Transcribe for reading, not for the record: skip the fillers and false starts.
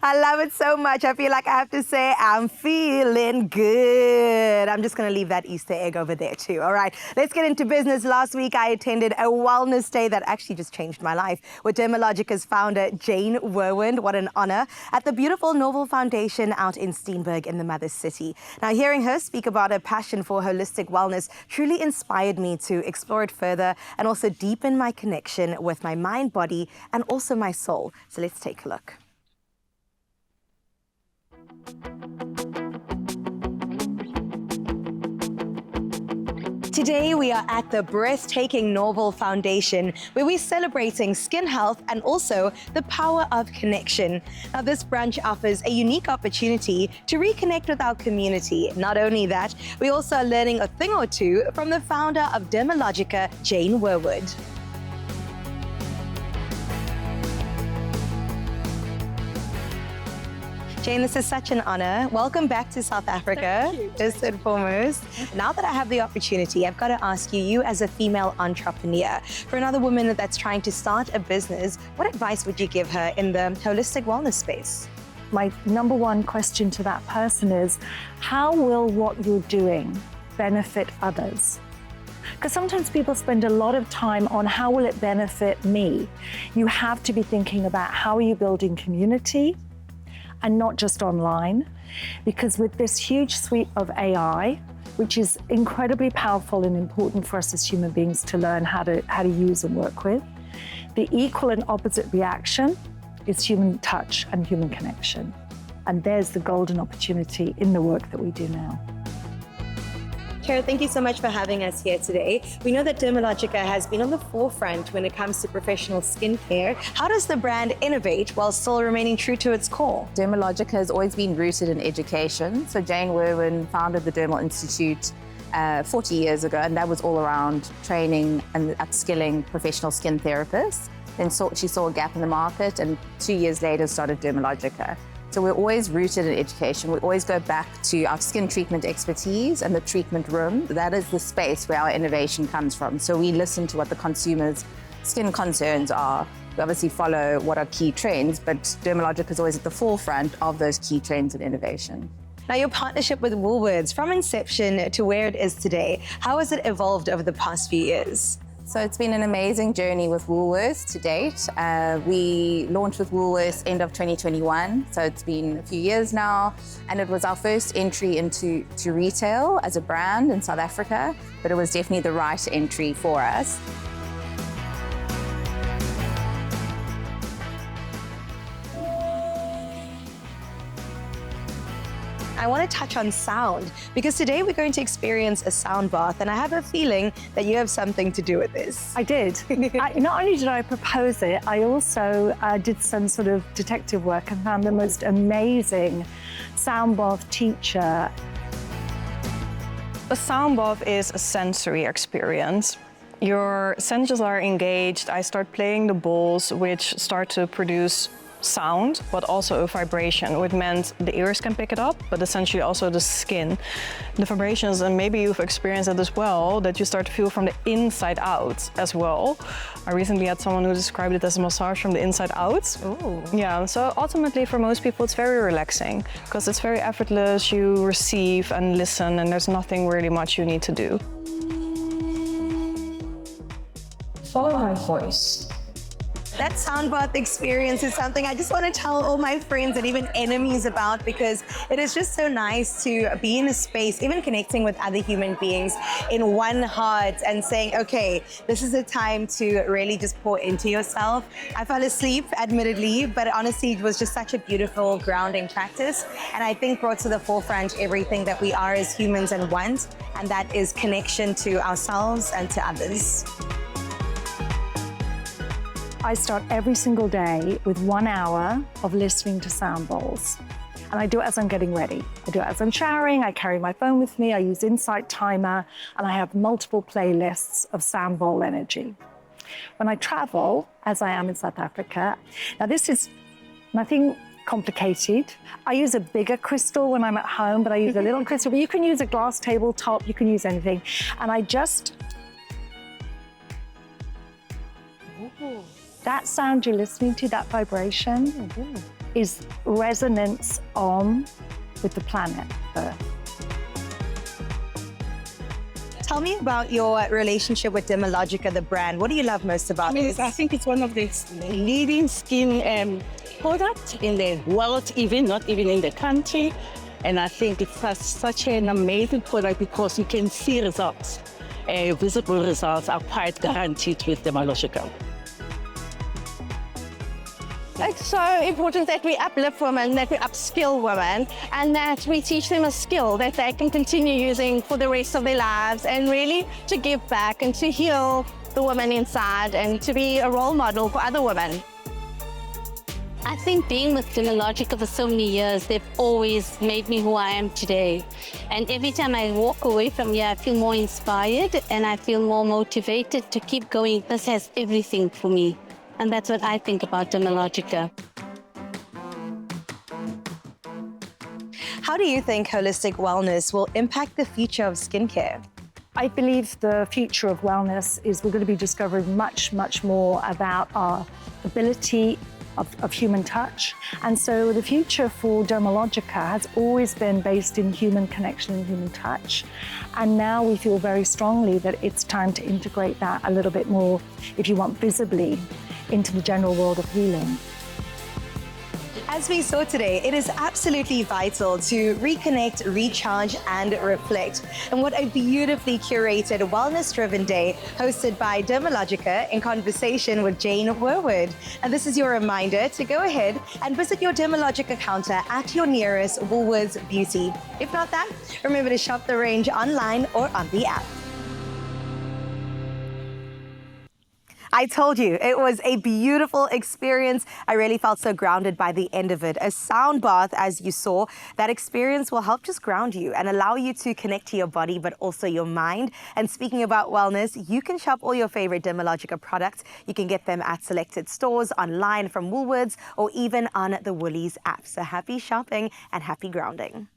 I love it so much. I feel like I have to say I'm feeling good. I'm just going to leave that Easter egg over there too. All right, let's get into business. Last week, I attended a wellness day that actually just changed my life with Dermalogica's founder, Jane Wurwand. What an honor. At the beautiful Norval Foundation out in Steenberg in the Mother City. Now, hearing her speak about her passion for holistic wellness truly inspired me to explore it further and also deepen my connection with my mind, body, and also my soul. So let's take a look. Today, we are at the breathtaking Norval Foundation, where we're celebrating skin health and also the power of connection. Now, this branch offers a unique opportunity to reconnect with our community. Not only that, we also are learning a thing or two from the founder of Dermalogica, Jane Wurwand. Jane, this is such an honor. Welcome back to South Africa, first and foremost. Now that I have the opportunity, I've got to ask you, you as a female entrepreneur, for another woman that's trying to start a business, what advice would you give her in the holistic wellness space? My number one question to that person is, how will what you're doing benefit others? Because sometimes people spend a lot of time on how will it benefit me. You have to be thinking about how are you building community, and not just online, because with this huge sweep of AI, which is incredibly powerful and important for us as human beings to learn how to use and work with, the equal and opposite reaction is human touch and human connection. And there's the golden opportunity in the work that we do now. Kara, thank you so much for having us here today. We know that Dermalogica has been on the forefront when it comes to professional skincare. How does the brand innovate while still remaining true to its core? Dermalogica has always been rooted in education. So Jane Wurwand founded the Dermal Institute 40 years ago, and that was all around training and upskilling professional skin therapists. Then she saw a gap in the market, and 2 years later started Dermalogica. So we're always rooted in education. We always go back to our skin treatment expertise and the treatment room. That is the space where our innovation comes from. So we listen to what the consumer's skin concerns are. We obviously follow what are key trends, but Dermalogica is always at the forefront of those key trends and innovation. Now, your partnership with Woolworths, from inception to where it is today, how has it evolved over the past few years? So it's been an amazing journey with Woolworths to date. We launched with Woolworths end of 2021, so it's been a few years now, and it was our first entry into retail as a brand in South Africa, but it was definitely the right entry for us. I want to touch on sound, because today we're going to experience a sound bath, and I have a feeling that you have something to do with this. I did. Not only did I propose it, I also did some sort of detective work and found the most amazing sound bath teacher. A sound bath is a sensory experience. Your senses are engaged. I start playing the balls, which start to produce sound, but also a vibration, which meant the ears can pick it up, but essentially also the skin. The vibrations, and maybe you've experienced it as well, that you start to feel from the inside out as well. I recently had someone who described it as a massage from the inside out. Ooh. Yeah, so ultimately for most people it's very relaxing because it's very effortless. You receive and listen, and there's nothing really much you need to do. Follow my voice. That sound bath experience is something I just want to tell all my friends and even enemies about, because it is just so nice to be in a space, even connecting with other human beings in one heart and saying, okay, this is a time to really just pour into yourself. I fell asleep, admittedly, but honestly, it was just such a beautiful grounding practice. And I think brought to the forefront everything that we are as humans and want, and that is connection to ourselves and to others. I start every single day with 1 hour of listening to sound bowls. And I do it as I'm getting ready. I do it as I'm showering, I carry my phone with me, I use Insight Timer, and I have multiple playlists of sound bowl energy. When I travel, as I am in South Africa, now this is nothing complicated. I use a bigger crystal when I'm at home, but I use a little crystal, but you can use a glass tabletop, you can use anything. And I just, that sound you're listening to, that vibration, is resonance on with the planet Earth. Tell me about your relationship with Dermalogica, the brand. What do you love most about it? I think it's one of the leading skin products in the world, even not even in the country. And I think it's such an amazing product because you can see results. Visible results are quite guaranteed with Dermalogica. It's so important that we uplift women, that we upskill women, and that we teach them a skill that they can continue using for the rest of their lives, and really to give back and to heal the women inside and to be a role model for other women. I think being with Dermalogica for so many years, they've always made me who I am today. And every time I walk away from here, I feel more inspired and I feel more motivated to keep going. This has everything for me. And that's what I think about Dermalogica. How do you think holistic wellness will impact the future of skincare? I believe the future of wellness is we're going to be discovering much, much more about our ability of human touch. And so the future for Dermalogica has always been based in human connection and human touch. And now we feel very strongly that it's time to integrate that a little bit more, if you want, visibly into the general world of healing. As we saw today, it is absolutely vital to reconnect, recharge, and reflect. And what a beautifully curated, wellness-driven day hosted by Dermalogica in conversation with Jane Wurwand. And this is your reminder to go ahead and visit your Dermalogica counter at your nearest Woolworths Beauty. If not that, remember to shop the range online or on the app. I told you, it was a beautiful experience. I really felt so grounded by the end of it. A sound bath, as you saw, that experience will help just ground you and allow you to connect to your body, but also your mind. And speaking about wellness, you can shop all your favorite Dermalogica products. You can get them at selected stores, online from Woolworths, or even on the Woolies app. So happy shopping and happy grounding.